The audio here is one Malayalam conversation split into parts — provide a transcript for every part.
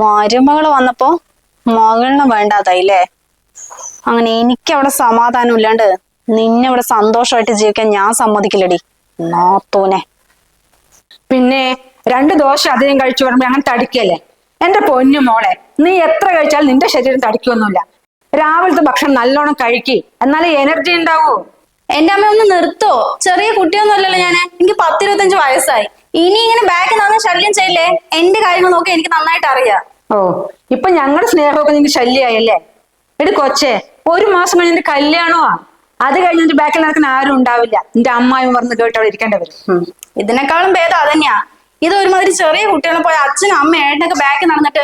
മരുമകള് വന്നപ്പോ മകളിനെ വേണ്ടാതായില്ലേ? അങ്ങനെ എനിക്ക് അവിടെ സമാധാനം ഇല്ലാണ്ട് നിന്നെ ഇവിടെ സന്തോഷമായിട്ട് ജീവിക്കാൻ ഞാൻ സമ്മതിക്കില്ലടി നാത്തൂനെ. പിന്നെ 2 ദോശ അധികം കഴിച്ചു പറയുമ്പോ അങ്ങനെ തടിക്കല്ലേ? എന്റെ പൊന്നു മോളെ, നീ എത്ര കഴിച്ചാലും നിന്റെ ശരീരം തടിക്കൊന്നുമില്ല. രാവിലത്തെ ഭക്ഷണം നല്ലോണം കഴിക്ക്, എന്നാലേ എനർജി ഉണ്ടാവൂ. എന്റെ അമ്മ ഒന്ന് നിർത്തോ? ചെറിയ കുട്ടിയൊന്നും അല്ലല്ലോ ഞാന്. എനിക്ക് 10-25 വയസ്സായി. ഇനി ഇങ്ങനെ ബാക്കിൽ നിന്ന് ശല്യം ചെയ്യില്ലേ? എന്റെ കാര്യങ്ങൾ നോക്കി എനിക്ക് നന്നായിട്ട് അറിയാം. ഓ, ഇപ്പൊ ഞങ്ങളുടെ സ്നേഹമൊക്കെ നിന്റെ ശല്യായല്ലേ? എടി കൊച്ചേ, 1 മാസം കഴിഞ്ഞ നിന്റെ കല്യാണമാ. അത് കഴിഞ്ഞിട്ട് ബാക്കിൽ നടക്കുന്ന ആരും ഉണ്ടാവില്ല. നിന്റെ അമ്മായും പറഞ്ഞ് കേട്ട് അവിടെ ഇരിക്കേണ്ടി വരും. ഇതിനേക്കാളും ഭേദം അതന്നെയാ. ഇത് ഒരുമാതിരി ചെറിയ കുട്ടികളെ പോയ അച്ഛനും അമ്മ ഏട്ടനൊക്കെ ബാക്കിൽ നടന്നിട്ട്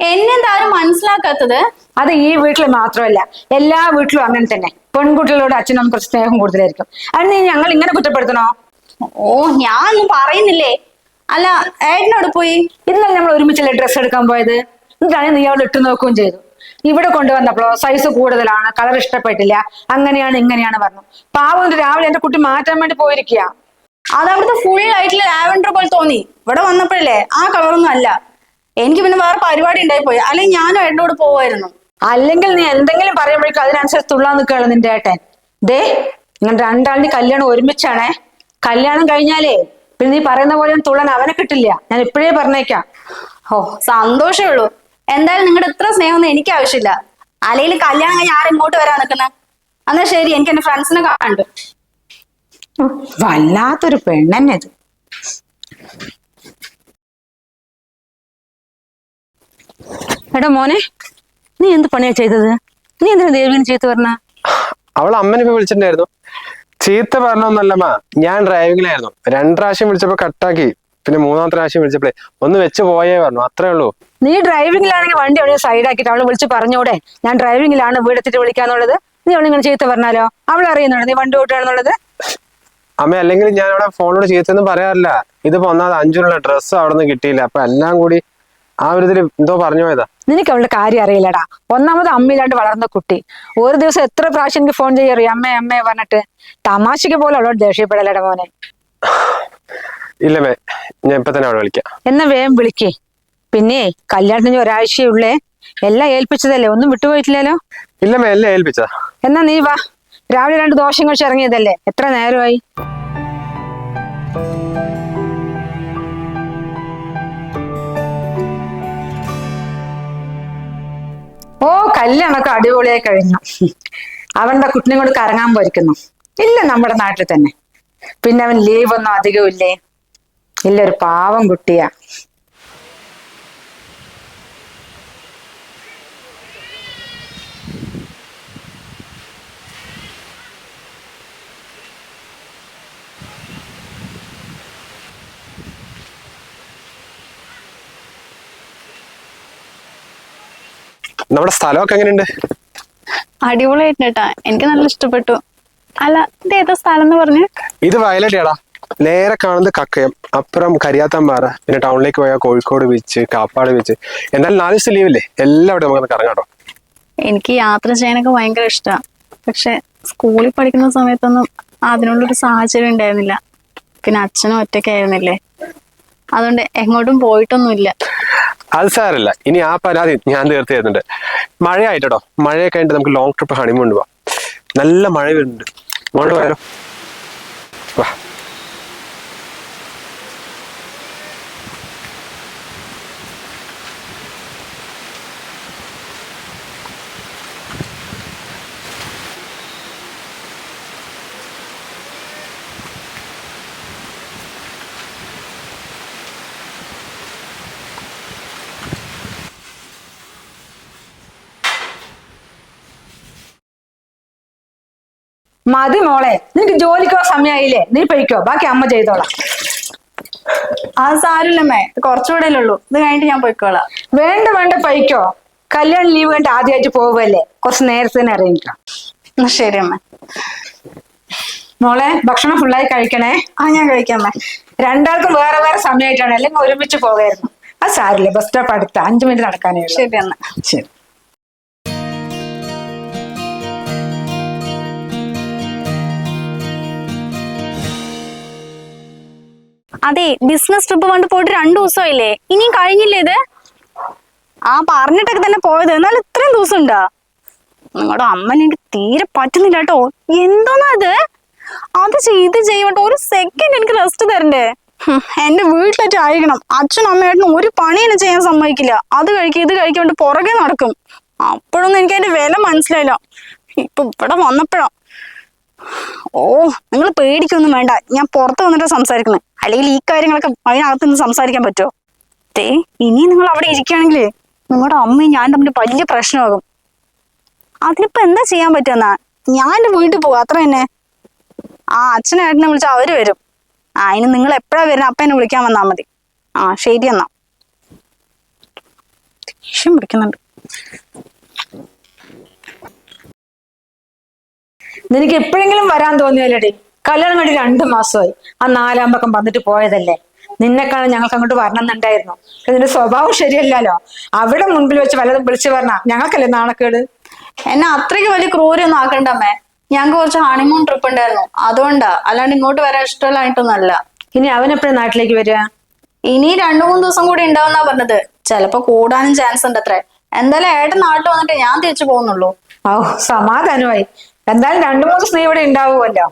എന്നെന്താ ആരും മനസ്സിലാക്കാത്തത്? അത് ഈ വീട്ടിൽ മാത്രമല്ല, എല്ലാ വീട്ടിലും അങ്ങനെ തന്നെ. പെൺകുട്ടികളോട് അച്ഛനും കുറച്ച് സ്നേഹം കൂടുതലായിരിക്കും. അത് നീ ഞങ്ങൾ ഇങ്ങനെ കുറ്റപ്പെടുത്തണോ? ഓ, ഞാനൊന്നും പറയുന്നില്ലേ. അല്ല, ഏട്ടനോട് പോയി? ഇന്നലെ നമ്മൾ ഒരുമിച്ചല്ലേ ഡ്രസ്സ് എടുക്കാൻ പോയത്? എന്നിട്ടാണ് നീ അവൾ ഇട്ട് നോക്കുകയും ചെയ്തു. ഇവിടെ കൊണ്ടുവന്നപ്പോഴോ സൈസ് കൂടുതലാണ്, കളർ ഇഷ്ടപ്പെട്ടില്ല, അങ്ങനെയാണ് ഇങ്ങനെയാണ് പറഞ്ഞു. പാവം രാവിലെ എന്റെ കുട്ടി മാറ്റാൻ വേണ്ടി പോയിരിക്കുക. അത് അവിടുത്തെ ഫുൾ ആയിട്ടുള്ള ലാവൻഡർ പോലെ തോന്നി. ഇവിടെ വന്നപ്പോഴല്ലേ ആ കളറൊന്നും അല്ല. എനിക്ക് പിന്നെ വേറെ പരിപാടി ഉണ്ടായി പോയി, അല്ലെങ്കിൽ ഞാനും ഏട്ടനോട് പോവായിരുന്നു. അല്ലെങ്കിൽ നീ എന്തെങ്കിലും പറയുമ്പോഴേക്കും അതിനനുസരിച്ച് തുള്ളാൻ നിൽക്കുകയാണ് നിന്റെ ഏട്ടൻ. ദേ, നിങ്ങൾ രണ്ടാളിന്റെ കല്യാണം ഒരുമിച്ചാണേ. കല്യാണം കഴിഞ്ഞാലേ പിന്നെ നീ പറയുന്ന പോലെ തുള്ളാൻ അവനെ കിട്ടില്ല. ഞാൻ ഇപ്പോഴേ പറഞ്ഞേക്കാം. ഓ, സന്തോഷമേ ഉള്ളൂ. എന്തായാലും നിങ്ങളുടെ ഇത്ര സ്നേഹമൊന്നും എനിക്ക് ആവശ്യമില്ല. അല്ലെങ്കിൽ കല്യാണം കഴിഞ്ഞ് ആരും ഇങ്ങോട്ട് വരാൻ നിൽക്കുന്നത്? എന്നാ ശരി, എനിക്ക് എന്റെ ഫ്രണ്ട്സിനെ കാണണ്ട്. വല്ലാത്തൊരു പെണ്ണെന്നെ ഇത്. എടാ മോനെ, നീ എന്ത് പണിയാ ചെയ്തത്? നീ എന്തിനാ ദേവിനെ ചീത്ത പറഞ്ഞ? അവൾ അമ്മനിപ്പോ വിളിച്ചിട്ടുണ്ടായിരുന്നു. ചീത്ത പറഞ്ഞൊന്നല്ലമ്മ, ഞാൻ ഡ്രൈവിംഗിലായിരുന്നു. 2 പ്രാവശ്യം വിളിച്ചപ്പോ കട്ടാക്കി. പിന്നെ 3-ാമത്തെ പ്രാവശ്യം വിളിച്ചപ്പോഴേ ഒന്ന് വെച്ച് പോയേ പറഞ്ഞു, അത്രേ ഉള്ളൂ. നീ ഡ്രൈവിംഗിലാണെങ്കിൽ വണ്ടി അവിടെ സൈഡാക്കിട്ട് അവളെ വിളിച്ച് പറഞ്ഞൂടെ, ഞാൻ ഡ്രൈവിംഗിലാണ്, വീടെത്തിട്ട് വിളിക്കാന്നുള്ളത്? നീ അവളിങ്ങനെ ചീത്ത പറഞ്ഞാലോ? അവൾ അറിയുന്നുണ്ടോ നീ വണ്ടി ഓട്ടുകയാണെന്നുള്ളത്? അമ്മ, അല്ലെങ്കിൽ ഞാൻ അവിടെ ഫോണിലൂടെ ചീത്തൊന്നും പറയാറില്ല. ഇതിപ്പോ ഒന്നാമത് അഞ്ചുള്ള ഡ്രസ്സ് അവിടെ നിന്ന് കിട്ടിയില്ല. അപ്പൊ എല്ലാം കൂടി ആ ഒരു ഇതിൽ എന്തോ പറഞ്ഞു പോയതാ. നിനക്ക് അവളുടെ കാര്യം അറിയില്ലടാ. ഒന്നാമത് അമ്മയില്ലാണ്ട് വളർന്ന കുട്ടി. ഒരു ദിവസം എത്ര പ്രാവശ്യം എനിക്ക് ഫോൺ ചെയ്യാറിയോ അമ്മേ അമ്മേ പറഞ്ഞിട്ട്? തമാശക്ക് പോലെ അവളോട് ദേഷ്യപ്പെടലടാ മോനെ. ഇല്ലമ്മേ, ഞാൻ ഇപ്പൊ തന്നെ അവളെ വിളിക്കാം. എന്നാ വേഗം വിളിക്കേ. പിന്നെ കല്യാണത്തിന് ഒരാഴ്ചയുള്ളേ, എല്ലാം ഏൽപ്പിച്ചതല്ലേ, ഒന്നും വിട്ടുപോയിട്ടില്ലല്ലോ? ഇല്ലമ്മേ, എല്ലാം ഏൽപ്പിച്ചതാ. എന്നാ നീ വാ. രാവിലെ 2 ദോശം കഴിച്ച് ഇറങ്ങിയതല്ലേ, എത്ര നേരമായി? ഓ, കല്യാണമൊക്കെ അടിപൊളിയായി കഴിഞ്ഞു. അവന്റെ കുട്ടിനെ കൊണ്ട് കറങ്ങാൻ പോയിരിക്കുന്നു. ഇല്ല, നമ്മുടെ നാട്ടിൽ തന്നെ. പിന്നെ അവൻ ലീവ് ഒന്നും അധികം ഇല്ലേ? ഇല്ല, ഒരു പാവം കുട്ടിയാ. നമ്മുടെ സ്ഥലമൊക്കെ എങ്ങനെയുണ്ട്? അടിപൊളിയായിട്ട് കേട്ടാ, എനിക്ക് നല്ല ഇഷ്ടപ്പെട്ടു. അല്ല, ഇത് ഏതാ സ്ഥലം എന്ന് പറഞ്ഞു? ഇത് വയലടിയാടാ. നേരെ കാണുന്നത് കക്കയം, അപ്പുറം കരിയാത്തമ്പാറ, പിന്നെ ടൗണിലേക്ക് പോയാൽ കോഴിക്കോട് ബീച്ച്, കാപ്പാട് ബീച്ച്. എന്നാലും 4 ദിവസം ലീവില്ലേ, എല്ലാവരും നമുക്ക് കറങ്ങാട്ടോ. എനിക്ക് യാത്ര ചെയ്യാനൊക്കെ ഭയങ്കര ഇഷ്ടമാണ്. പക്ഷെ സ്കൂളിൽ പഠിക്കുന്ന സമയത്തൊന്നും അതിനുള്ളൊരു സാഹചര്യം ഉണ്ടായിരുന്നില്ല. പിന്നെ അച്ഛനും ഒറ്റയ്ക്കായിരുന്നില്ലേ, അതുകൊണ്ട് എങ്ങോട്ടും പോയിട്ടൊന്നുമില്ല. അത് സാരല്ല, ഇനി ആ പരാതി ഞാൻ തീർത്ത് തരുന്നുണ്ട്. മഴയായിട്ടോ, മഴയൊക്കെ കഴിഞ്ഞിട്ട് നമുക്ക് ലോങ് ട്രിപ്പ് ഹണിമൂൺ പോവാം. നല്ല മഴ വരുന്നുണ്ട്, അങ്ങോട്ട് പോയാലോ? വാ. മതി മോളെ, നിനക്ക് ജോലിക്കോ സമയമായില്ലേ? നീ പോയിക്കോ, ബാക്കി അമ്മ ചെയ്തോളാം. അത് സാരില്ലമ്മേ, കുറച്ചുകൂടെ ഉള്ളൂ. ഇത് കഴിഞ്ഞിട്ട് ഞാൻ പോയിക്കോളാം. വേണ്ട വേണ്ട, പോയിക്കോ. കല്യാണം ലീവ് കഴിഞ്ഞിട്ട് ആദ്യമായിട്ട് പോവുകയല്ലേ, കുറച്ച് നേരത്തെ തന്നെ അറിയിക്കാം. എന്നാ ശരി അമ്മ. മോളെ, ഭക്ഷണം ഫുള്ളായി കഴിക്കണേ. ഞാൻ കഴിക്കാമേ. രണ്ടാൾക്കും വേറെ വേറെ സമയമായിട്ടാണ്, അല്ലെങ്കിൽ ഒരുമിച്ച് പോകായിരുന്നു. അത് സാരില്ല, ബസ് സ്റ്റോപ്പ് അടുത്ത 5 മിനിറ്റ് നടക്കാനേ ഉള്ളൂ. ശരി എന്നാ. ശരി. അതെ, ബിസിനസ് ട്രിപ്പ് കൊണ്ട് പോയിട്ട് 2 ദിവസമായില്ലേ, ഇനിയും കഴിഞ്ഞില്ലേ ഇത്? ആ പറഞ്ഞിട്ടൊക്കെ തന്നെ പോയത്. എന്നാലും ഇത്രയും ദിവസം ഉണ്ടാ? നിങ്ങളുടെ അമ്മനെ എനിക്ക് തീരെ പറ്റുന്നില്ല കേട്ടോ. എന്തോന്നാ ഇത്? അത് ചെയ്ത് ചെയ്യട്ടോ, ഒരു സെക്കൻഡ് എനിക്ക് റെസ്റ്റ് തരണ്ടേ? എന്റെ വീട്ടിലേറ്റ് അയക്കണം. അച്ഛനും അമ്മയായിട്ടും ഒരു പണി എന്നെ ചെയ്യാൻ സമ്മതിക്കില്ല. അത് കഴിക്കും ഇത് കഴിക്കൊണ്ട് പുറകെ നടക്കും. അപ്പോഴൊന്നും എനിക്ക് അതിന്റെ വില മനസ്സിലായില്ല. ഇപ്പൊ ഇവിടെ വന്നപ്പോഴാ. ഓ, നിങ്ങൾ പേടിക്കൊന്നും വേണ്ട, ഞാൻ പുറത്ത് വന്നിട്ട് സംസാരിക്കുന്നത്. അല്ലെങ്കിൽ ഈ കാര്യങ്ങളൊക്കെ അതിനകത്ത് നിന്ന് സംസാരിക്കാൻ പറ്റുമോ? ഇനി നിങ്ങൾ അവിടെ ഇരിക്കുകയാണെങ്കിലേ നിങ്ങളുടെ അമ്മയും ഞാൻ തമ്മിൽ വലിയ പ്രശ്നമാകും. അതിനിപ്പോ എന്താ ചെയ്യാൻ പറ്റുമെന്നാ? ഞാൻ എന്റെ വീട്ടിൽ പോകും, അത്ര തന്നെ. ആ അച്ഛനേട്ടനെ വിളിച്ചാൽ അവര് വരും. അതിന് നിങ്ങൾ എപ്പോഴാ വരുന്നത് അപ്പ എന്നെ വിളിക്കാൻ വന്നാൽ മതി. ആ ശരി എന്നാ. ദേഷ്യം പിടിക്കുന്നുണ്ട്. നിനക്ക് എപ്പോഴെങ്കിലും വരാൻ തോന്നിയല്ലേടി? കല്യാണം കഴിഞ്ഞ് 2 മാസമായി. ആ 4-ാം പക്കം വന്നിട്ട് പോയതല്ലേ. നിന്നെക്കാണ് ഞങ്ങൾക്ക് അങ്ങോട്ട് വരണമെന്നുണ്ടായിരുന്നു. നിന്റെ സ്വഭാവം ശരിയല്ലല്ലോ. അവിടെ മുൻപിൽ വെച്ച് വല്ലതും വിളിച്ചു പറഞ്ഞാ ഞങ്ങൾക്കല്ലേ നാണക്കേട്. എന്നെ അത്രയ്ക്ക് വലിയ ക്രൂരൊന്നും ആക്കണ്ടമ്മേ. ഞങ്ങൾക്ക് കുറച്ച് ഹണിമൂൺ ട്രിപ്പ് ഉണ്ടായിരുന്നു, അതുകൊണ്ടാ. അല്ലാണ്ട് ഇങ്ങോട്ട് വരാൻ ഇഷ്ടമുള്ളതായിട്ടൊന്നല്ല. ഇനി അവൻ എപ്പോഴും നാട്ടിലേക്ക് വരിക? ഇനി 2-3 ദിവസം കൂടി ഉണ്ടാവുന്നാ പറഞ്ഞത്. ചിലപ്പോ കൂടാനും ചാൻസ് ഉണ്ട് അത്രേ. എന്തായാലും ഏട്ടൻ നാട്ടിൽ വന്നിട്ട് ഞാൻ തിരിച്ചു പോകുന്നുള്ളൂ. ഓ, സമാധാനമായി. എന്തായാലും 2-3 ദിവസം നീ ഇവിടെ ഉണ്ടാവുമല്ലോ.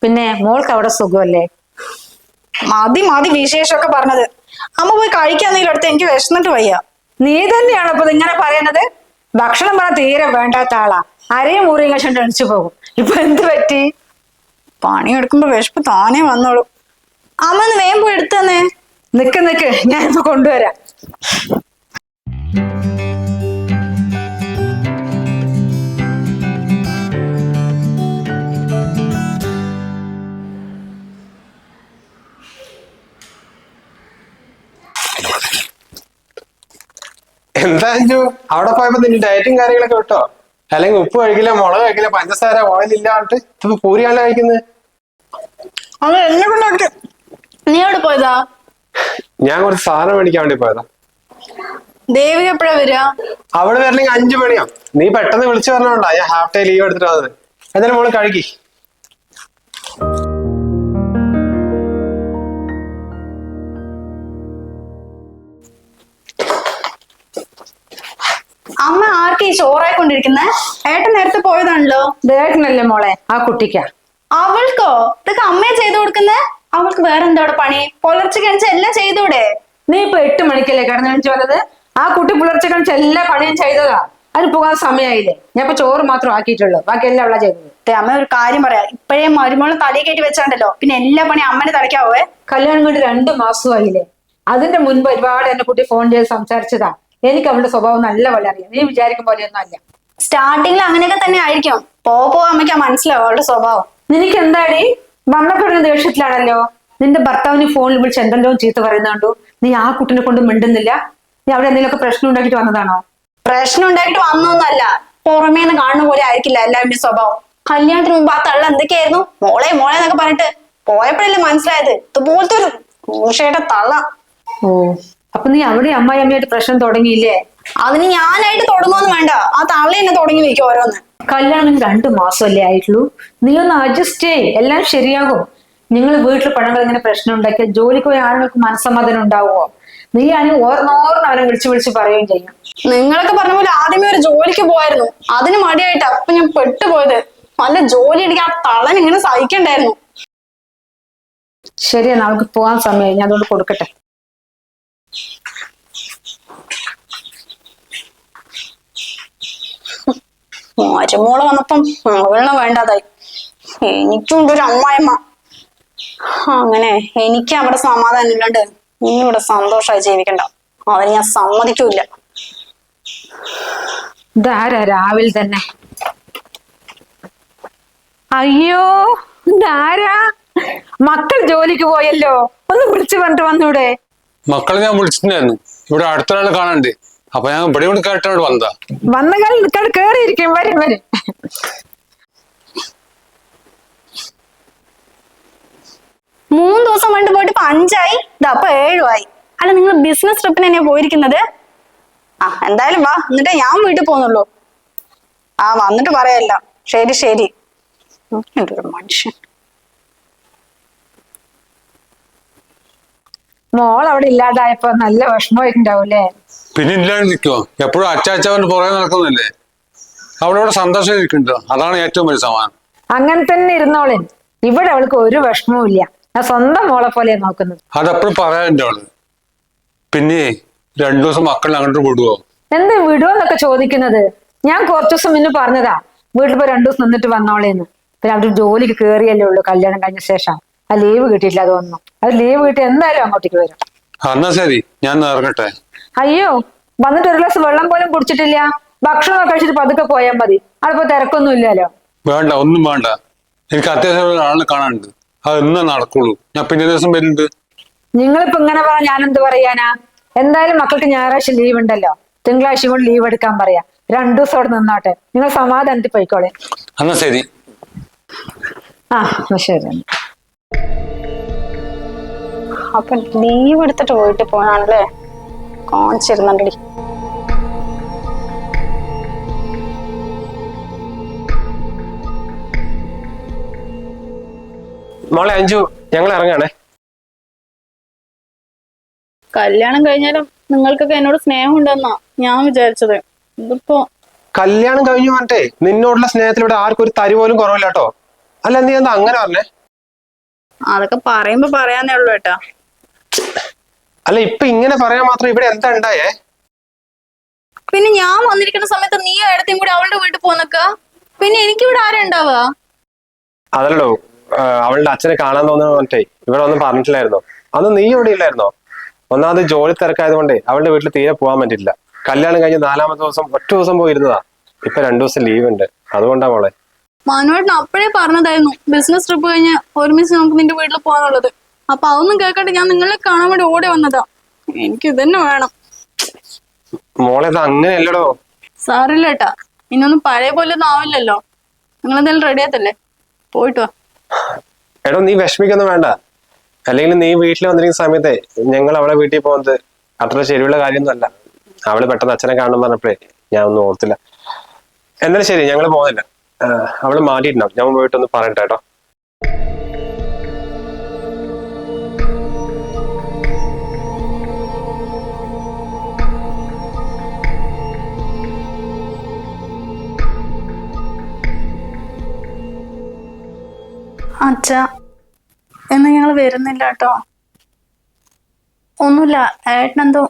പിന്നെ മോൾക്ക് അവിടെ സുഖമല്ലേ? മതി വിശേഷമൊക്കെ പറഞ്ഞത്. അമ്മ പോയി കഴിക്കാന്നെങ്കിലും അടുത്ത്, എനിക്ക് വിശന്നിട്ട് വയ്യ. നീ തന്നെയാണോ ഇപ്പൊ ഇങ്ങനെ പറയുന്നത്? ഭക്ഷണം പറഞ്ഞാൽ തീരെ വേണ്ടാത്ത ആളാ. അരയും മുറിയും കഴിച്ചിട്ട് അടിച്ചു പോകും. ഇപ്പൊ എന്ത് പറ്റി? പണിയെടുക്കുമ്പോ വിശപ്പ് താനേ വന്നോളൂ. അമ്മ ഒന്ന് വേഗം പോയി എടുത്തു തന്നെ. നിക്ക് ഞാനിപ്പോ കൊണ്ടുവരാം. എന്താ അഞ്ചു, അവിടെ പോയപ്പോ നിന്റെ ഡയറ്റും കാര്യങ്ങളൊക്കെ വിട്ടോ? അല്ലെങ്കിൽ ഉപ്പ് കഴിക്കില്ല, മുളക് കഴിക്കില്ല, പഞ്ചസാര, ഓയിൽ ഇല്ല പറഞ്ഞിട്ട് ഇപ്പൊ പൂരിയാണല്ലോ കഴിക്കുന്നത്. അത് എന്നെ കൊണ്ടാക്കി. നീ എവിടെ പോയതാ? ഞാൻ കുറച്ച് സാധനം മേടിക്കാൻ വേണ്ടി പോയതാ. ദേവിക എപ്പോഴാ വരിക? അവിടെ വരണമെങ്കിൽ 5 മണിയാ. നീ പെട്ടെന്ന് വിളിച്ചു പറഞ്ഞോണ്ടാ ഞാൻ ഹാഫ് ഡേ ലീവ് എടുത്തിട്ട് വന്നത്. എന്തായാലും മോള് കഴിക്കി. അമ്മ ആർക്കും ഈ ചോറായിക്കൊണ്ടിരിക്കുന്നേ? ഏട്ടൻ നേരത്തെ പോയതാണല്ലോ. ഏട്ടനല്ലേ മോളെ, ആ കുട്ടിക്കാ. അവൾക്കോ? ഇതൊക്കെ അമ്മയെ ചെയ്തു കൊടുക്കുന്നേ? അവൾക്ക് വേറെ എന്താ അവിടെ പണി? പുലർച്ചെ കഴിച്ച എല്ലാം ചെയ്തൂടെ? നീ ഇപ്പൊ 8 മണിക്കല്ലേ കിടന്നു വന്നത്? ആ കുട്ടി പുലർച്ചെ കഴിച്ച എല്ലാ പണിയും ചെയ്തതാ. അതിന് പോകാൻ സമയമായില്ലേ? ഞാൻ ഇപ്പൊ ചോറ് മാത്രം ആക്കിയിട്ടുള്ളൂ, ബാക്കി എല്ലാം അവളാ ചെയ്തത്. അമ്മ ഒരു കാര്യം പറയാം, ഇപ്പഴേ മരുമോളെ തലയെ കയറ്റി വെച്ചാണ്ടല്ലോ, പിന്നെ എല്ലാ പണിയും അമ്മനെ തലയ്ക്കാവേ. കല്യാണം കൊണ്ട് 2 മാസമായില്ലേ? അതിന്റെ മുൻപ് ഒരുപാട് എന്നെ കുട്ടി ഫോൺ ചെയ്ത് സംസാരിച്ചതാ. എനിക്ക് അവളുടെ സ്വഭാവം നല്ല പോലെ അറിയാം. നീ വിചാരിക്കും പോലെയൊന്നും അല്ല. സ്റ്റാർട്ടിങ്ങിൽ അങ്ങനെയൊക്കെ തന്നെ ആയിരിക്കും. പോ അമ്മയ്ക്ക് മനസ്സിലാവും അവളുടെ സ്വഭാവം. നിനക്ക് എന്താടി വന്നപ്പോഴും ദേഷ്യത്തിലാണല്ലോ? നിന്റെ ഭർത്താവിന് ഫോണിൽ വിളിച്ച് എന്തെല്ലോ ചീത്ത പറയുന്നുണ്ടോ? നീ ആ കുട്ടിനെ കൊണ്ട് മിണ്ടുന്നില്ല. നീ അവിടെ എന്തെങ്കിലുമൊക്കെ പ്രശ്നം ഉണ്ടാക്കിട്ട് വന്നതാണോ? പ്രശ്നം ഉണ്ടാക്കിട്ട് വന്നൊന്നല്ല. പുറമേന്ന് കാണുന്ന പോലെ ആയിരിക്കില്ല എല്ലാവരുടെയും സ്വഭാവം. കല്യാണത്തിന് മുമ്പ് ആ തള്ള എന്തൊക്കെയായിരുന്നു? മോളെ എന്നൊക്കെ പറഞ്ഞിട്ട് പോയപ്പോഴല്ലേ മനസ്സിലായത് ഇതുപോലത്തെ ഒരു മൂഷയുടെ തള്ള. ഓ, അപ്പൊ നീ അവിടെ അമ്മായി അമ്മയായിട്ട് പ്രശ്നം തുടങ്ങിയില്ലേ? അതിന് ഞാനായിട്ട് തുടങ്ങുമെന്ന് വേണ്ട, ആ തള്ള എന്നെ തുടങ്ങി വെക്കും ഓരോന്ന്. കല്യാണം 2 മാസമല്ലേ ആയിട്ടുള്ളൂ. നീ ഒന്ന് അഡ്ജസ്റ്റ് ചെയ്യ്, എല്ലാം ശരിയാകും. നിങ്ങൾ വീട്ടിൽ പണങ്ങൾ ഇങ്ങനെ പ്രശ്നം ഉണ്ടാക്കിയാൽ ജോലിക്ക് പോയ ആളുകൾക്ക് മനസ്സമാധാനം ഉണ്ടാവുമോ? നീ ആണെങ്കിൽ ഓർന്നോർന്ന് അവനെ വിളിച്ച് പറയുകയും ചെയ്യും. നിങ്ങളൊക്കെ പറഞ്ഞ പോലെ ആദ്യമേ ഒരു ജോലിക്ക് പോയായിരുന്നു, അതിന് മടിയായിട്ട് അപ്പൊ ഞാൻ പെട്ടുപോയത്. നല്ല ജോലി എനിക്ക് ആ തള്ളൻ ഇങ്ങനെ സഹിക്കണ്ടായിരുന്നു. ശരിയാണ്, അവൾക്ക് പോകാൻ സമയമായി. ഞാൻ അതുകൊണ്ട് കൊടുക്കട്ടെ. മരുമോള് വന്നപ്പം അവളിനെ വേണ്ടാതായി. എനിക്കുണ്ട് ഒരു അമ്മായിമ്മ. അങ്ങനെ എനിക്ക് അവിടെ സമാധാനം ഇല്ലാണ്ട് നീ ഇവിടെ സന്തോഷമായി ജീവിക്കണ്ട, അതിന് ഞാൻ സമ്മതിക്കൂല. ഇതാരാ രാവിലെ തന്നെ? അയ്യോ, ഇതാരാ? മക്കൾ ജോലിക്ക് പോയല്ലോ, ഒന്ന് വിളിച്ചു പറഞ്ഞിട്ട് വന്നൂടെ? മക്കളെ ഞാൻ വിളിച്ചിട്ടുണ്ടായിരുന്നു, ഇവിടെ അടുത്തൊരാൾ കാണാണ്ട്. അപ്പൊ ഞാൻ ഇവിടെ കൊണ്ട് കേട്ടോട് വന്നതാ. വന്ന കാലം നിൽക്കാട് കേറിയിരിക്കും. വരും 3 ദിവസം കൊണ്ട് പോയിട്ട് ഇപ്പൊ 5 ആയി, ഇതപ്പൊ 7 ആയി. അല്ല, നിങ്ങൾ ബിസിനസ് ട്രിപ്പിന് തന്നെയാ പോയിരിക്കുന്നത്? ആ എന്തായാലും വാ, എന്നിട്ടേ ഞാൻ വീട്ടിൽ പോകുന്നുള്ളൂ. ആ വന്നിട്ട് പറയല്ല. ശരി. ഒരു മനുഷ്യൻ. മോൾ അവിടെ ഇല്ലാതായപ്പോ നല്ല വിഷമമായിട്ടുണ്ടാവൂലേ? പിന്നെ ഇല്ലാണ്ട് നിൽക്കുമോ? എപ്പോഴും അച്ചാച്ചവന്റെ പുറകെ നടക്കുന്നില്ലേ? അവളോട് സന്തോഷം ഇരിക്കുന്നുണ്ടോ? അതാണ് ഏറ്റവും വലിയ സമാധാനം. അങ്ങനെ തന്നെ ഇരുന്നോളെ. ഇവിടെ അവൾക്ക് ഒരു വിഷമവും ഇല്ല. ഞാൻ സ്വന്തം മോളെ പോലെയാ നോക്കുന്നത്. അതെപ്പോഴും പറയാനുണ്ട് അവള്. പിന്നെ 2 ദിവസം മക്കളെ അങ്ങോട്ട് വിടുവോ? എന്ത് വിടുവെന്നൊക്കെ ചോദിക്കുന്നത്? ഞാൻ കുറച്ചു ദിവസം മുന്നേ പറഞ്ഞതാ വീട്ടിൽ പോയി 2 ദിവസം നിന്നിട്ട് വന്നോളേന്ന്. പിന്നെ അവിടെ ജോലിക്ക് കയറിയല്ലേ ഉള്ളൂ കല്യാണം കഴിഞ്ഞ ശേഷം. ആ ലീവ് കിട്ടിയിട്ടില്ല അതൊന്നും. അത് ലീവ് കിട്ടി എന്തായാലും അങ്ങോട്ടേക്ക് വരും. എന്നാ ശരി, ഞാൻ ഇറങ്ങട്ടെ. അയ്യോ, വന്നിട്ട് ഒരു ഗ്ലാസ് വെള്ളം പോലും കുടിച്ചിട്ടില്ല. ഭക്ഷണം കഴിച്ചിട്ട് പതുക്കെ പോയാൽ മതി. അവിടെ തിരക്കൊന്നും ഇല്ലല്ലോ. വേണ്ട, ഒന്നും വേണ്ട. എനിക്ക് അത്യാവശ്യം ഒരാളെ കാണാനുണ്ട്. അത് ഇന്ന് നടക്കുള്ളൂ. ഞാൻ പിന്നെ ദിവസം വരുന്നുണ്ട്. നിങ്ങളിപ്പോ ഇങ്ങനെ പറഞ്ഞാൽ ഞാനെന്ത് പറയാനാ? എന്തായാലും മക്കൾക്ക് ഞായറാഴ്ച ലീവ് ഉണ്ടല്ലോ. തിങ്കളാഴ്ച കൊണ്ട് ലീവ് എടുക്കാൻ പറയാ. 2 ദിവസം അവിടെ നിന്നോട്ടെ. നിങ്ങൾ സമാധാനത്തിൽ പോയിക്കോളെ. എന്നാ ശരി. ആ ശരി. അപ്പൊ ലീവ് എടുത്തിട്ട് പോയിട്ട് പോകാണല്ലേ? കാണിച്ചിരുന്നുണ്ടടി. മോളെ അഞ്ചു, ഞങ്ങൾ ഇറങ്ങാണേ. കല്യാണം കഴിഞ്ഞാലും നിങ്ങൾക്കൊക്കെ എന്നോട് സ്നേഹം ഉണ്ടെന്നാ ഞാൻ വിചാരിച്ചത്. ഇതിപ്പോ കല്യാണം കഴിഞ്ഞു പറഞ്ഞിട്ടേ നിന്നോടുള്ള സ്നേഹത്തിലൂടെ ആർക്കും ഒരു തരി പോലും കുറവില്ല കേട്ടോ. അല്ല, നീ എന്താ അങ്ങനെ പറഞ്ഞേ? അതൊക്കെ പറയുമ്പോ പറയാന്നേ ഉള്ളൂ ഏട്ടാ. അല്ല, ഇപ്പൊ ഇങ്ങനെ പറയാൻ മാത്രം ഇവിടെ എന്താ ഉണ്ടായേ? പിന്നെ ഞാൻ വന്നിരിക്കുന്ന സമയത്ത് നീ ഏടത്തെയും കൂടി അവളുടെ വീട്ടിൽ പോന്നക്ക. പിന്നെ എനിക്കിവിടെ ആരാ ഉണ്ടാവുക? അതല്ലോ, അവളുടെ അച്ഛനെ കാണാൻ തോന്നുന്നു പറഞ്ഞിട്ടേ ഇവിടെ ഒന്നും പറഞ്ഞിട്ടില്ലായിരുന്നോ? അന്ന് നീ ഇവിടെ ഇല്ലായിരുന്നോ? ഒന്നാമത് ജോലി തിരക്കായത് കൊണ്ടേ അവളുടെ വീട്ടിൽ തീരെ പോകാൻ പറ്റില്ല. കല്യാണം കഴിഞ്ഞ് 4ാമത്തെ ദിവസം ഒറ്റ ദിവസം പോയിരുന്നതാ. ഇപ്പൊ 2 ദിവസം ലീവ് ഉണ്ട്, അതുകൊണ്ടാ മോളെ. മനുവേട്ടൻ അപ്പോഴേ പറഞ്ഞതായിരുന്നു ബിസിനസ് ട്രിപ്പ് കഴിഞ്ഞ് ഒരുമിച്ച് നമുക്ക് നിന്റെ വീട്ടിൽ പോകാനുള്ളത്. അപ്പൊ അതൊന്നും കേൾക്കട്ടെ ഞാൻ നിങ്ങളെ കാണാൻ വേണ്ടി ഓടി വന്നതാ. എനിക്ക് ഇതന്നെ വേണം. മോളെ, ഇത് അങ്ങനെയല്ലടോ. സാറില്ല ഏട്ടാ, ഇനിയൊന്നും പഴയ പോലെ ഒന്നും ആവില്ലല്ലോ. നിങ്ങൾ എന്തായാലും റെഡി ആത്തല്ലേ? പോയിട്ട് വാ. എടോ, നീ വിഷമിക്കൊന്നും വേണ്ട. അല്ലെങ്കിൽ നീ വീട്ടിൽ വന്നിരിക്കുന്ന സമയത്തെ ഞങ്ങൾ അവളെ വീട്ടിൽ പോകുന്നത് അത്ര ശരിയുള്ള കാര്യമൊന്നും അല്ല. അവള് പെട്ടെന്ന് അച്ഛനെ കാണണം പറഞ്ഞപ്പോഴേ ഞാൻ ഒന്നും ഓർത്തില്ല. എന്നാലും ശരി, ഞങ്ങൾ പോകുന്നില്ല. അവള് മാറ്റിയിട്ടുണ്ടാവും. ഞാൻ പോയിട്ടൊന്ന് പറയട്ടെ കേട്ടോ. അച്ഛാ, എന്നാ ഞങ്ങൾ വരുന്നില്ല കേട്ടോ. ഒന്നുമില്ല, ഏട്ടനെന്തോ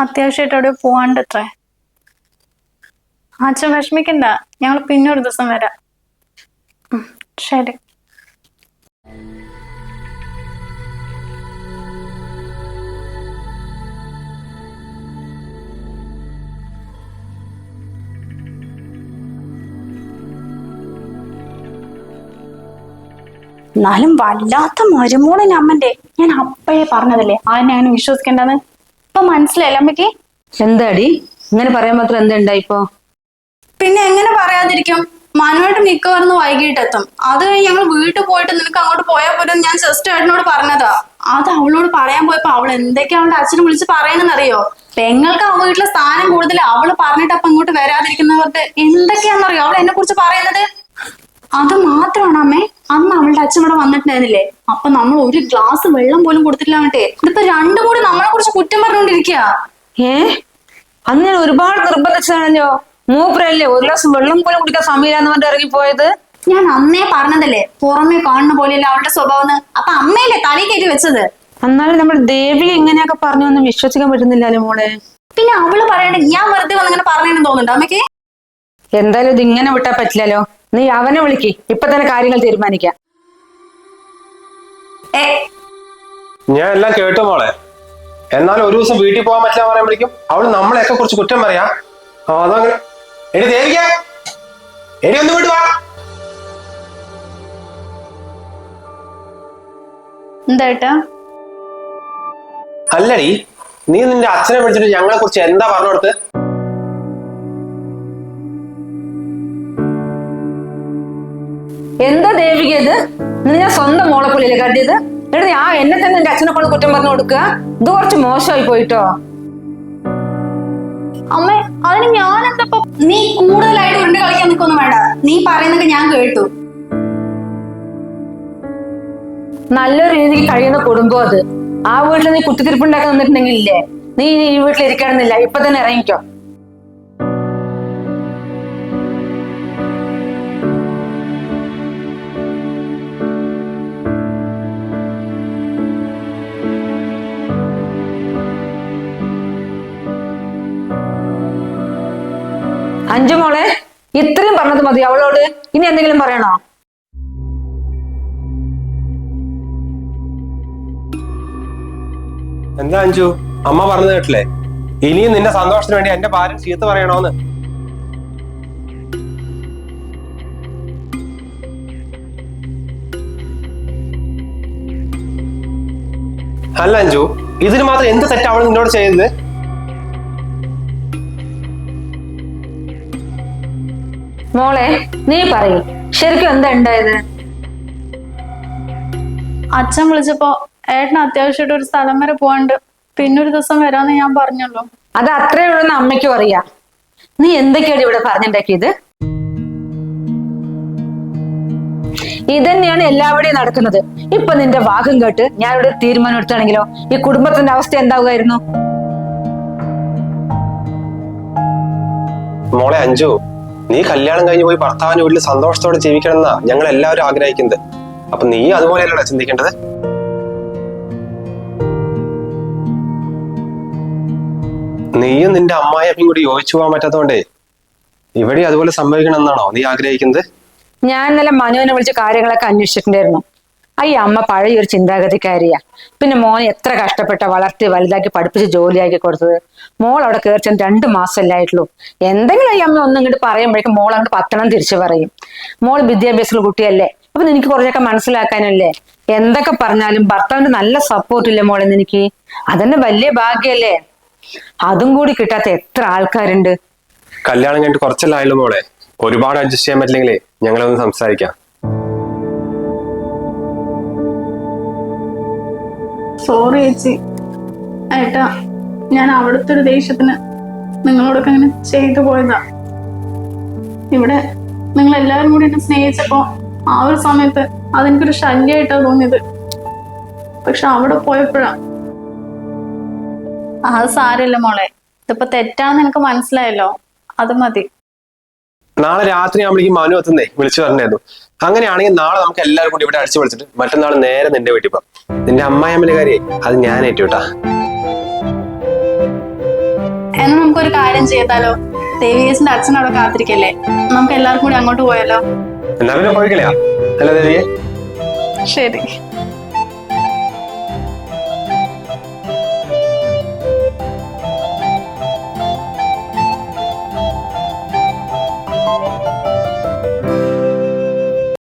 അത്യാവശ്യമായിട്ട് അവിടെ പോവാണ്ടത്രേ. അച്ഛൻ വിഷമിക്കണ്ട, ഞങ്ങൾ പിന്നെ ഒരു ദിവസം വരാം. ശരി. എന്നാലും വല്ലാത്ത മരുമോളൻ അമ്മന്റെ. ഞാൻ അപ്പഴേ പറഞ്ഞതല്ലേ അതിനെ അങ്ങനെ വിശ്വസിക്കേണ്ടെന്ന്. ഇപ്പൊ മനസ്സിലായില്ല അമ്മയ്ക്ക്? എന്താടി ഇങ്ങനെ പറയാൻ മാത്രം എന്തുണ്ടാ ഇപ്പൊ? പിന്നെ എങ്ങനെ പറയാതിരിക്കും? മനുവായിട്ട് മിക്കവാറും വൈകിട്ടെത്തും. അത് കഴിഞ്ഞ് ഞങ്ങൾ വീട്ടിൽ പോയിട്ട് നിനക്ക് അങ്ങോട്ട് പോയാൽ പോലും ഞാൻ ജസ്റ്റ് ഏട്ടനോട് പറഞ്ഞതാ. അത് അവളോട് പറയാൻ പോയപ്പോ അവൾ എന്തൊക്കെയാ അവളുടെ അച്ഛനെ വിളിച്ച് പറയണെന്നറിയോ? പെങ്ങൾക്ക് ആ വീട്ടിലെ സ്ഥാനം കൂടുതൽ. അവള് പറഞ്ഞിട്ട് അപ്പൊ ഇങ്ങോട്ട് വരാതിരിക്കുന്നവർക്ക് എന്തൊക്കെയാണെന്നറിയോ അവൾ എന്നെ കുറിച്ച് പറയുന്നത്? അത് മാത്രമാണ് അമ്മേ, അന്ന് അവളുടെ അച്ഛൻ ഇവിടെ വന്നിട്ടുണ്ടായിരുന്നില്ലേ? അപ്പൊ നമ്മൾ ഒരു ഗ്ലാസ് വെള്ളം പോലും കൊടുത്തിട്ടില്ല. എന്നിട്ടേ ഇതിപ്പോ രണ്ടും കൂടി നമ്മളെ കുറിച്ച് കുറ്റം പറഞ്ഞുകൊണ്ടിരിക്കുക. അന്ന് ഞാൻ ഒരുപാട് നിർബന്ധിച്ചതാണല്ലോ. മൂപ്പരല്ലേ 1 ഗ്ലാസ് വെള്ളം പോലും കുടിക്കാൻ സമയമില്ലാന്ന് പറഞ്ഞിട്ട് ഇറങ്ങിപ്പോയത്. ഞാൻ അന്നേ പറഞ്ഞതല്ലേ പുറമെ കാണുന്ന പോലെയല്ല അവളുടെ സ്വഭാവം. അപ്പൊ അമ്മയല്ലേ തലയിൽ കയറ്റി വെച്ചത്. എന്നാലും നമ്മൾ ദേവി ഇങ്ങനെയൊക്കെ പറഞ്ഞൊന്നും വിശ്വസിക്കാൻ പറ്റുന്നില്ലല്ലോ മോളെ. പിന്നെ അവള് പറയണ്ടേ ഞാൻ വെറുതെ വന്നിങ്ങനെ പറഞ്ഞെന്ന് തോന്നുന്നുണ്ടോ അമ്മയ്ക്ക്? എന്തായാലും ഇത് ഇങ്ങനെ വിട്ടാ പറ്റില്ലല്ലോ. നീ അവനെ വിളിക്ക്, ഇപ്പൊ തന്നെ കാര്യങ്ങൾ തീരുമാനിക്കാം. ഞാൻ എല്ലാം കേട്ടു മോളെ. എന്നാലും ഒരു ദിവസം വീട്ടിൽ പോകാൻ പറ്റില്ല പറയുമ്പോഴേക്കും അവള് നമ്മളെയൊക്കെ കുറിച്ച് കുറ്റം പറയാ. അതങ്ങനെ. എടി ദേവിക, എടി ഒന്ന് വീട്ട് വാ. എന്താ? അല്ലടി, നീ നിന്റെ അച്ഛനെ വിളിച്ചിട്ട് ഞങ്ങളെ കുറിച്ച് എന്താ പറഞ്ഞു കൊടുത്ത്? എന്താ ദേവിക ഇത്? നീ ഞാൻ സ്വന്തം മോളെ പോലെയല്ലേ കണ്ടിയത്? എന്നിട്ട് ആ എന്നെ തന്നെ എന്റെ അച്ഛനെ കൊണ്ട് കുറ്റം പറഞ്ഞു കൊടുക്കുക. ഇത് കുറച്ച് മോശമായി പോയിട്ടോ. അമ്മ, അതിന് ഞാൻ എന്തപ്പോ? നീ കൂടുതലായിട്ട് ഉരുണ്ട് കളിക്കാൻ നിൽക്കൊന്നും വേണ്ട. നീ പറയുന്നൊക്കെ ഞാൻ കേട്ടു. നല്ലൊരു രീതിക്ക് കഴിയുന്ന കുടുംബം അത്. ആ വീട്ടിൽ നീ കുത്തിത്തിരിപ്പുണ്ടാക്കി നിന്നിട്ടുണ്ടെങ്കിൽ ഇല്ലേ നീ ഈ വീട്ടിലിരിക്കണമെന്നില്ല, ഇപ്പൊ തന്നെ ഇറങ്ങിക്കോ. അഞ്ചു മോളെ, ഇത്രയും പറഞ്ഞത് മതി അവളോട്. ഇനി എന്തെങ്കിലും പറയണോ? എന്താ അഞ്ജു, അമ്മ പറഞ്ഞു കേട്ടില്ലേ? ഇനിയും നിന്റെ സന്തോഷത്തിന് വേണ്ടി എന്റെ ഭാര്യ ചീത്ത പറയണോന്ന്. അല്ല അഞ്ജു, ഇതിന് മാത്രം എന്ത് തെറ്റാ അവൾ നിന്നോട് ചെയ്തത്? മോളെ നീ പറയൂ, ശരിക്കും എന്താ ഉണ്ടായത്? അച്ഛൻ വിളിച്ചപ്പോ ഏട്ടന് അത്യാവശ്യമായിട്ട് ഒരു സ്ഥലം വരെ പോവാണ്ട് പിന്നൊരു ദിവസം വരാന്ന് ഞാൻ പറഞ്ഞല്ലോ. അത് അത്രേ ഉള്ളൂന്ന് അമ്മയ്ക്കും അറിയാം. നീ എന്തൊക്കെയാണ് ഇവിടെ പറഞ്ഞിട്ടുണ്ടാക്കിയത്? ഇതന്നെയാണ് എല്ലാവരുടെയും നടക്കുന്നത്. ഇപ്പൊ നിന്റെ വാക്കും കേട്ട് ഞാൻ ഇവിടെ തീരുമാനം എടുത്താണെങ്കിലോ ഈ കുടുംബത്തിന്റെ അവസ്ഥ എന്താവുമായിരുന്നു? മോളെ അഞ്ജു, നീ കല്യാണം കഴിഞ്ഞ് പോയി ഭർത്താവിന് വീട്ടിൽ സന്തോഷത്തോടെ ജീവിക്കണം എന്നാ ഞങ്ങൾ എല്ലാവരും ആഗ്രഹിക്കുന്നത്. അപ്പൊ നീ അതുപോലെയല്ലടാ ചിന്തിക്കേണ്ടത്. നീയും നിന്റെ അമ്മായിയപ്പയും കൂടി യോജിച്ചു പോകാൻ പറ്റാത്തതുകൊണ്ടേ ഇവിടെ അതുപോലെ സംഭവിക്കണം എന്നാണോ നീ ആഗ്രഹിക്കുന്നത്? ഞാൻ ഇന്നലെ മനുവിനെ വിളിച്ച കാര്യങ്ങളൊക്കെ അന്വേഷിച്ചിട്ടുണ്ടായിരുന്നു. ഈ അമ്മ പഴയ ഒരു ചിന്താഗതിക്കാരിയാ. പിന്നെ മോനെ എത്ര കഷ്ടപ്പെട്ട വളർത്തി വലുതാക്കി പഠിപ്പിച്ച് ജോലിയാക്കി കൊടുത്തത്. മോൾ അവിടെ കയറിച്ചാൽ 2 മാസമല്ലേ ആയിട്ടുള്ളൂ. എന്തെങ്കിലും ഈ അമ്മ ഒന്നും ഇങ്ങോട്ട് പറയുമ്പോഴേക്കും മോൾ അങ്ങോട്ട് 10 തിരിച്ചു പറയും. മോൾ വിദ്യാഭ്യാസമുള്ള കുട്ടിയല്ലേ, അപ്പൊ നിനക്ക് കുറച്ചൊക്കെ മനസ്സിലാക്കാനല്ലേ. എന്തൊക്കെ പറഞ്ഞാലും ഭർത്താവിന്റെ നല്ല സപ്പോർട്ടില്ലേ മോളെ നിനക്ക്? അതന്നെ വലിയ ഭാഗ്യല്ലേ. അതും കൂടി കിട്ടാത്ത എത്ര ആൾക്കാരുണ്ട്. കല്യാണം കഴിഞ്ഞിട്ട് കുറച്ചല്ലായാലും മോളെ, ഒരുപാട് അഡ്ജസ്റ്റ് ചെയ്യാൻ പറ്റില്ലെങ്കിലേ ഞങ്ങളൊന്ന് സംസാരിക്കാം. സോറി ചേച്ചി. ഏട്ടാ, ഞാൻ അവിടുത്തെ ഒരു ദേഷ്യത്തിന് നിങ്ങളോടൊക്കെ അങ്ങനെ ചെയ്തു പോയതാ. ഇവിടെ നിങ്ങൾ എല്ലാവരും കൂടി എന്നെ സ്നേഹിച്ചപ്പോ ആ ഒരു സമയത്ത് അതെനിക്കൊരു ശല്യമായിട്ടാ തോന്നിയത്. പക്ഷെ അവിടെ പോയപ്പോഴാ. അത് സാരമില്ല മോളെ, ഇതിപ്പോ തെറ്റാന്ന് എനിക്ക് മനസ്സിലായല്ലോ, അത് മതി. നാളെ രാത്രി ആകുമ്പോഴേക്കും മനു എത്തുന്നേ വിളിച്ചു പറഞ്ഞായിരുന്നു. അങ്ങനെയാണെങ്കിൽ നാളെ നമുക്ക് എല്ലാവരും കൂടി ഇവിടെ അടിച്ചു വിളിച്ചിട്ട് മറ്റന്നാൾ നേരെ നിന്റെ വീട്ടിൽ പോകാം. നിന്റെ അമ്മായിയമ്മന്റെ കാര്യം അത് ഞാൻ ഏറ്റുട്ടാ. എന്നാ നമുക്കൊരു കാര്യം ചെയ്താലോ? ദേവികേശിന്റെ അച്ഛൻ അവിടെ കാത്തിരിക്കല്ലേ, നമുക്ക് എല്ലാവർക്കും കൂടി അങ്ങോട്ട് പോയാലോ? എന്നാ പിന്നെ പോയിക്കളയാ അല്ല ദേവിയെ? ശരി.